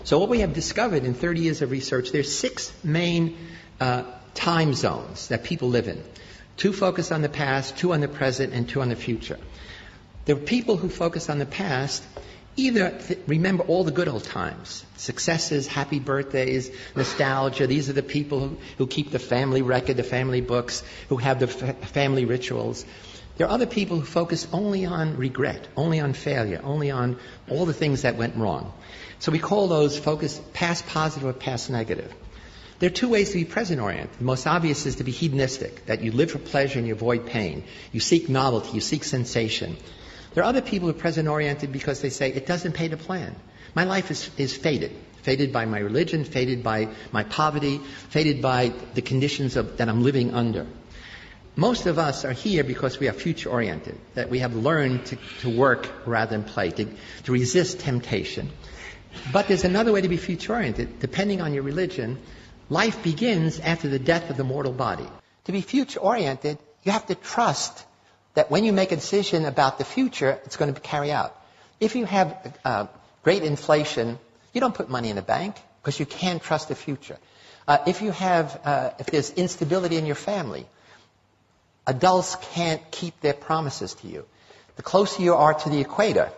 So what we have discovered in 30 years of research, there's 6 main time zones that people live in. 2 focus on the past, 2 on the present, and 2 on the future. The people who focus on the past either remember all the good old times, successes, happy birthdays, nostalgia. These are the people who keep the family record, the family books, who have the family rituals. There are other people who focus only on regret, only on failure, only on all the things that went wrong. So we call those focus past positive or past negative. There are 2 ways to be present-oriented. The most obvious is to be hedonistic, that you live for pleasure and you avoid pain. You seek novelty, you seek sensation. There are other people who are present-oriented because they say, it doesn't pay to plan. My life is fated. Fated by my religion, fated by my poverty, fated by the conditions that I'm living under. Most of us are here because we are future-oriented, that we have learned to work rather than play, to resist temptation. But there's another way to be future-oriented. Depending on your religion, life begins after the death of the mortal body. To be future-oriented, you have to trust that when you make a decision about the future, it's going to carry out. If you have great inflation, you don't put money in the bank because you can't trust the future. If there's instability in your family, adults can't keep their promises to you. The closer you are to the equator,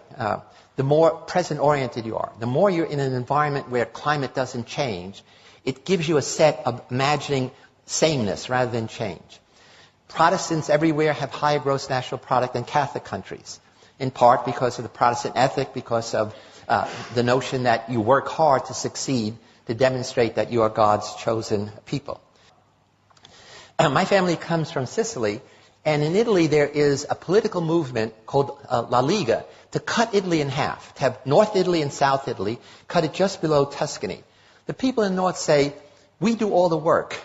the more present-oriented you are. The more you're in an environment where climate doesn't change, it gives you a set of imagining sameness rather than change. Protestants everywhere have higher gross national product than Catholic countries, in part because of the Protestant ethic, because of the notion that you work hard to succeed, to demonstrate that you are God's chosen people. My family comes from Sicily, and in Italy there is a political movement called La Liga to cut Italy in half, to have North Italy and South Italy, cut it just below Tuscany. The people in the North say, we do all the work.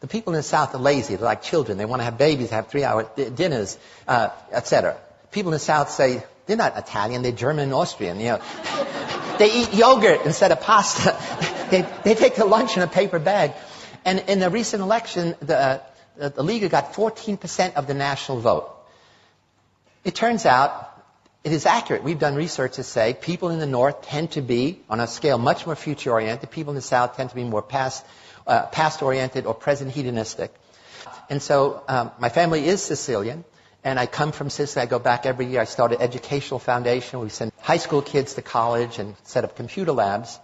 The people in the South are lazy. They're like children. They want to have babies, have 3-hour dinners, etc. People in the South say, they're not Italian, they're German and Austrian. You know. They eat yogurt instead of pasta. They take their lunch in a paper bag. And in the recent election, the Liga got 14% of the national vote. It turns out it is accurate. We've done research to say people in the North tend to be, on a scale, much more future-oriented. People in the South tend to be more past-oriented or present hedonistic. And so my family is Sicilian, and I come from Sicily. I go back every year. I started an educational foundation. We send high school kids to college and set up computer labs.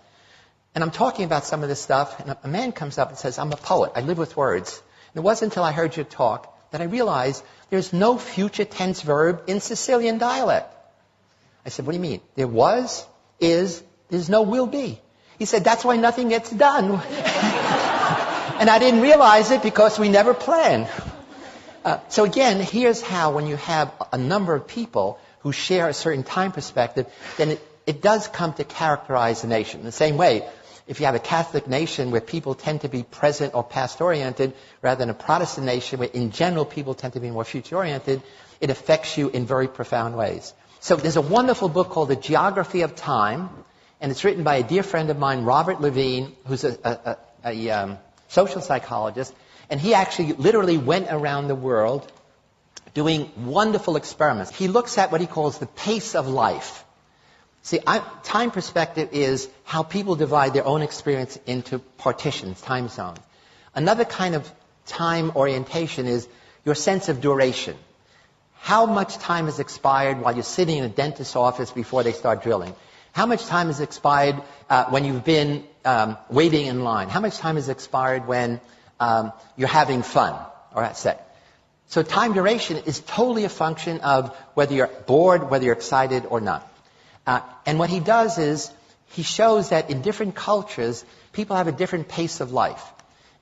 And I'm talking about some of this stuff, and a man comes up and says, I'm a poet. I live with words. And it wasn't until I heard you talk that I realized there's no future tense verb in Sicilian dialect. I said, what do you mean? There was, is, there's no will be. He said, that's why nothing gets done. And I didn't realize it because we never plan. So again, here's how when you have a number of people who share a certain time perspective, then it does come to characterize a nation. In the same way, if you have a Catholic nation where people tend to be present or past-oriented, rather than a Protestant nation where in general people tend to be more future-oriented, it affects you in very profound ways. So there's a wonderful book called The Geography of Time, and it's written by a dear friend of mine, Robert Levine, who's a social psychologist, and he actually literally went around the world doing wonderful experiments. He looks at what he calls the pace of life. See, time perspective is how people divide their own experience into partitions, time zones. Another kind of time orientation is your sense of duration. How much time has expired while you're sitting in a dentist's office before they start drilling? How much time has expired when you've been waiting in line? How much time has expired when you're having fun? Or that's it. So time duration is totally a function of whether you're bored, whether you're excited or not. And what he does is he shows that in different cultures, people have a different pace of life.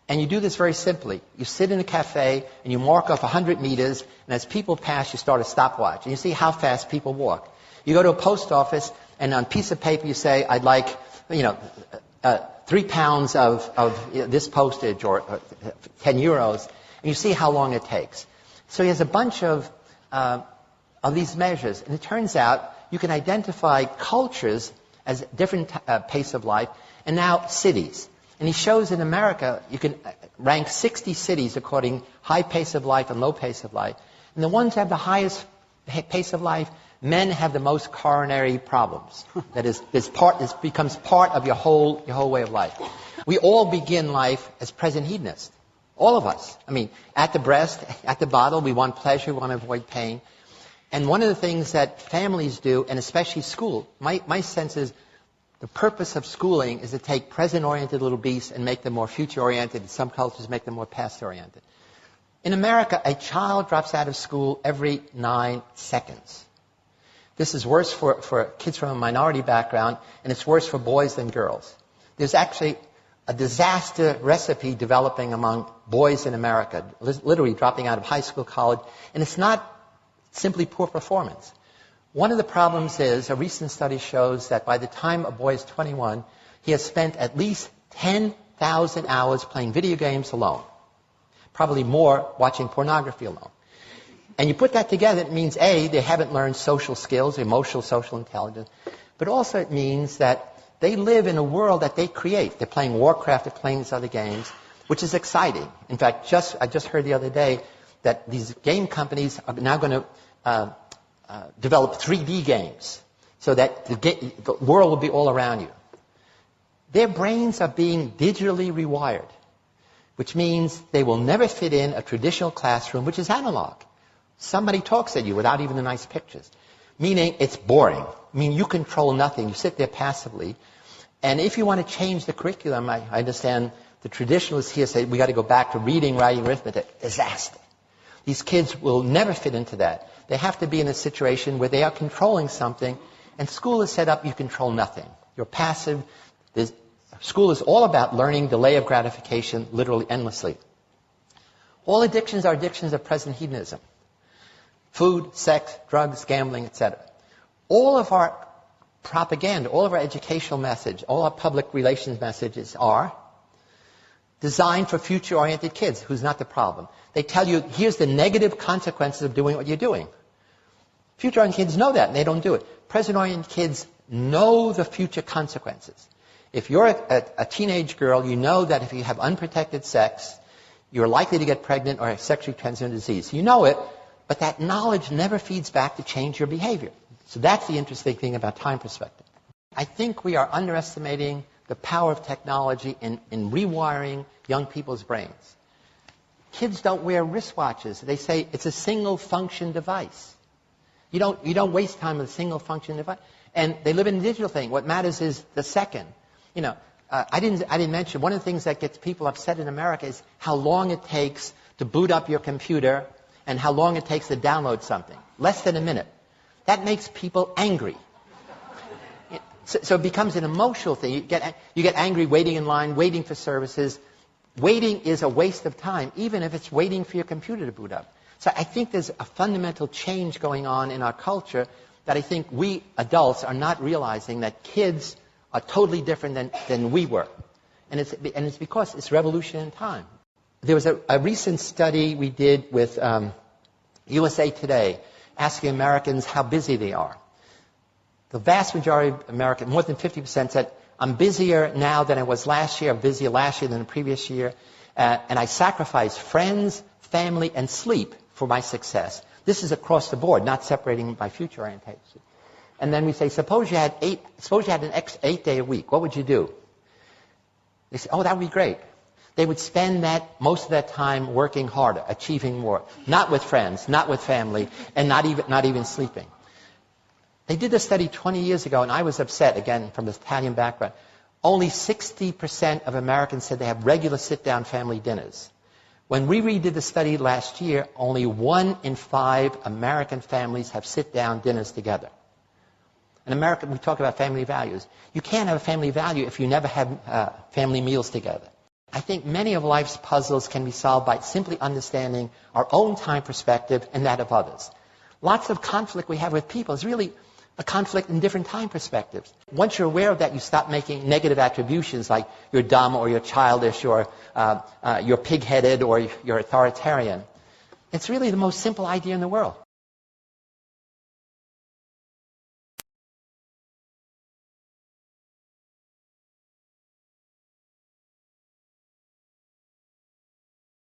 And you do this very simply. You sit in a cafe and you mark off 100 meters, and as people pass, you start a stopwatch. And you see how fast people walk. You go to a post office, and on a piece of paper you say, I'd like, 3 pounds of this postage or 10 euros, and you see how long it takes. So he has a bunch of these measures, and it turns out you can identify cultures as different pace of life, and now cities. And he shows in America, you can rank 60 cities according high pace of life and low pace of life. And the ones that have the highest pace of life Men have the most coronary problems. That is, this becomes part of your whole way of life. We all begin life as present hedonists. All of us. I mean, at the breast, at the bottle, we want pleasure, we want to avoid pain. And one of the things that families do, and especially school, my sense is the purpose of schooling is to take present-oriented little beasts and make them more future-oriented. In some cultures, make them more past-oriented. In America, a child drops out of school every 9 seconds. This is worse for kids from a minority background, and it's worse for boys than girls. There's actually a disaster recipe developing among boys in America, literally dropping out of high school, college, and it's not simply poor performance. One of the problems is, a recent study shows that by the time a boy is 21, he has spent at least 10,000 hours playing video games alone. Probably more watching pornography alone. And you put that together, it means, A, they haven't learned social skills, emotional, social intelligence, but also it means that they live in a world that they create. They're playing Warcraft, they're playing these other games, which is exciting. In fact, I just heard the other day that these game companies are now going to develop 3D games so that the world will be all around you. Their brains are being digitally rewired, which means they will never fit in a traditional classroom, which is analog. Somebody talks at you without even the nice pictures. Meaning it's boring. I mean, you control nothing. You sit there passively. And if you want to change the curriculum, I understand the traditionalists here say we got to go back to reading, writing, arithmetic. Disaster. These kids will never fit into that. They have to be in a situation where they are controlling something, and school is set up, you control nothing. You're passive. School is all about learning delay of gratification, literally endlessly. All addictions are addictions of present hedonism. Food, sex, drugs, gambling, etc. All of our propaganda, all of our educational message, all our public relations messages are designed for future-oriented kids, who's not the problem. They tell you, here's the negative consequences of doing what you're doing. Future-oriented kids know that, and they don't do it. Present-oriented kids know the future consequences. If you're a teenage girl, you know that if you have unprotected sex, you're likely to get pregnant or have sexually transmitted disease. You know it, but that knowledge never feeds back to change your behavior. So that's the interesting thing about time perspective. I think we are underestimating the power of technology in rewiring young people's brains. Kids don't wear wristwatches. They say it's a single function device. You don't waste time with a single function device. And they live in a digital thing. What matters is the second. You know, I didn't mention one of the things that gets people upset in America is how long it takes to boot up your computer and how long it takes to download something. Less than a minute. That makes people angry. So it becomes an emotional thing. You get angry waiting in line, waiting for services. Waiting is a waste of time, even if it's waiting for your computer to boot up. So I think there's a fundamental change going on in our culture that I think we adults are not realizing, that kids are totally different than we were. And it's because it's revolution in time. There was a recent study we did with USA Today asking Americans how busy they are. The vast majority of Americans, more than 50%, said, I'm busier now than I was last year, I'm busier last year than the previous year, and I sacrifice friends, family, and sleep for my success. This is across the board, not separating by future orientation. And then we say, suppose you had an 8-day a week, what would you do? They say, oh, that would be great. They would spend most of that time working harder, achieving more, not with friends, not with family, and not even sleeping. They did this study 20 years ago, and I was upset, again, from this Italian background. Only 60% of Americans said they have regular sit-down family dinners. When we redid the study last year, only 1 in 5 American families have sit-down dinners together. In America, we talk about family values. You can't have a family value if you never have family meals together. I think many of life's puzzles can be solved by simply understanding our own time perspective and that of others. Lots of conflict we have with people is really a conflict in different time perspectives. Once you're aware of that, you stop making negative attributions like you're dumb or you're childish or you're pig-headed or you're authoritarian. It's really the most simple idea in the world.